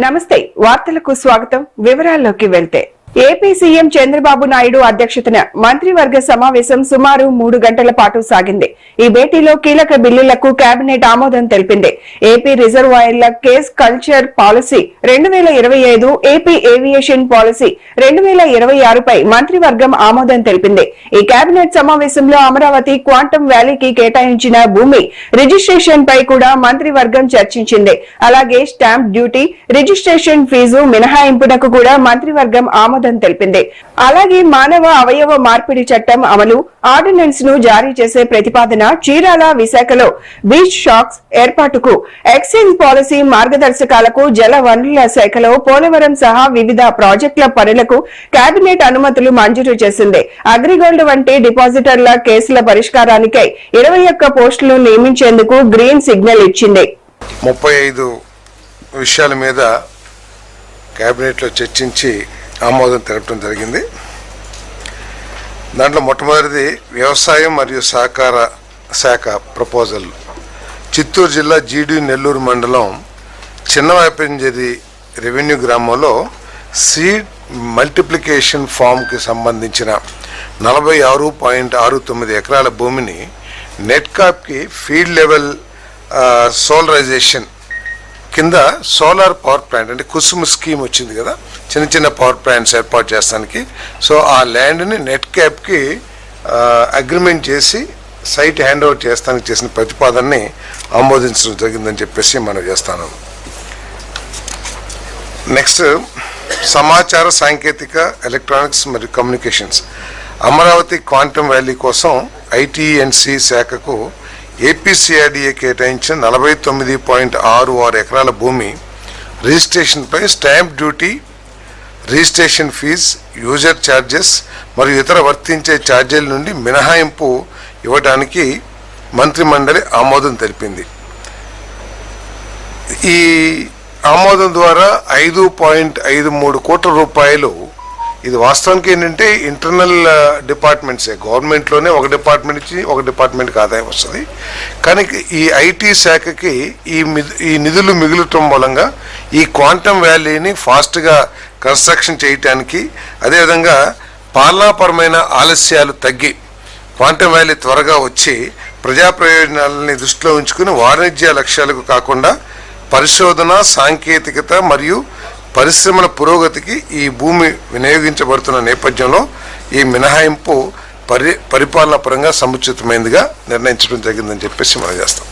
నమస్తే, వార్తలకు స్వాగతం. వివరాల్లోకి వెళ్తే ఏపీ సీఎం చంద్రబాబు నాయుడు అధ్యక్షతన మంత్రివర్గ సమావేశం సుమారు 3 గంటల పాటు సాగింది. ఈ భేటీలో కీలక బిల్లులకు కేబినెట్ ఆమోదం తెలిపింది. ఏపీ రిజర్వాయర్ల cage culture policy 2025, AP aviation policy 2026 పై మంత్రివర్గం ఆమోదం తెలిపింది. ఈ కేబినెట్ సమావేశంలో అమరావతి క్వాంటమ్ వ్యాలీకి కేటాయించిన భూమి రిజిస్ట్రేషన్ పై కూడా మంత్రివర్గం చర్చించింది. అలాగే స్టాంప్ డ్యూటీ, రిజిస్ట్రేషన్ ఫీజు మినహాయింపునకు కూడా మంత్రివర్గం ఆమోదం తెలిపింది. అలాగే మానవ అవయవ మార్పిడి చట్టం అమలు ఆర్డినెన్స్ ను జారీ చేసే ప్రతిపాదన, చీరాల, విశాఖలో బీచ్ షాక్స్ ఏర్పాటుకు, ఎక్సైజ్ పాలసీ మార్గదర్శకాలకు, జల వనరుల శాఖలో పోలవరం సహా వివిధ ప్రాజెక్టుల పనులకు కేబినెట్ అనుమతులు మంజూరు చేసింది. అగ్రిగోల్డ్ వంటి డిపాజిటర్ల కేసుల పరిష్కారానికై 21 పోస్టులు నియమించేందుకు గ్రీన్ సిగ్నల్ ఇచ్చింది. 35 విషయాల మీద కేబినెట్లో చర్చించి ఆమోదం తెలపడం జరిగింది. దాంట్లో మొట్టమొదటిది వ్యవసాయం మరియు సహకార శాఖ ప్రపోజల్. చిత్తూరు జిల్లా జీడి నెల్లూరు మండలం చిన్నవాయపంజరి రెవెన్యూ గ్రామంలో సీడ్ మల్టిప్లికేషన్ ఫామ్కి సంబంధించిన 46.69 ఎకరాల భూమిని నెట్కాప్కి ఫీల్డ్ లెవెల్ సోలరైజేషన్ కింద సోలార్ పవర్ ప్లాంట్ అంటే కుసుమ్ స్కీమ్ వచ్చింది కదా, చిన్న చిన్న పవర్ ప్లాంట్స్ ఏర్పాటు చేస్తానికి. సో ఆ ల్యాండ్ని నెట్ క్యాప్కి అగ్రిమెంట్ చేసి సైట్ హ్యాండ్ ఓవర్ చేస్తానికి చేసిన ప్రతిపాదనని ఆమోదించడం జరిగిందని చెప్పేసి మనం చేస్తాను. నెక్స్ట్ సమాచార సాంకేతిక, ఎలక్ట్రానిక్స్ మరియు కమ్యూనికేషన్స్. అమరావతి క్వాంటమ్ వ్యాలీ కోసం ఐటీఎన్సీ శాఖకు ఏపీసీఆర్డీఏ కేటాయించిన 49.66 ఎకరాల భూమి రిజిస్ట్రేషన్పై stamp duty, registration fee, user charges మరియు ఇతర వర్తించే ఛార్జీల నుండి మినహాయింపు ఇవ్వడానికి మంత్రిమండలి ఆమోదం తెలిపింది. ఈ ఆమోదం ద్వారా 5.53 కోట్ల రూపాయలు, ఇది వాస్తవానికి ఏంటంటే ఇంటర్నల్ డిపార్ట్మెంట్సే, గవర్నమెంట్లోనే ఒక డిపార్ట్మెంట్ నుంచి ఒక డిపార్ట్మెంట్కి ఆదాయం వస్తుంది. కానీ ఈ ఐటీ శాఖకి ఈ నిధులు మిగులటం మూలంగా ఈ క్వాంటమ్ వ్యాలీని ఫాస్ట్గా కన్స్ట్రక్షన్ చేయటానికి, అదేవిధంగా పాలనాపరమైన ఆలస్యాలు తగ్గి క్వాంటమ్ వ్యాలీ త్వరగా వచ్చి ప్రజా ప్రయోజనాలని దృష్టిలో ఉంచుకుని వాణిజ్య లక్ష్యాలకు కాకుండా పరిశోధన, సాంకేతికత మరియు పరిశ్రమల పురోగతికి ఈ భూమి వినియోగించబడుతున్న నేపథ్యంలో ఈ మినహాయింపు పరిపాలనా పరంగా సముచితమైనదిగా నిర్ణయించడం జరిగిందని చెప్పేసి మనం చేస్తాం.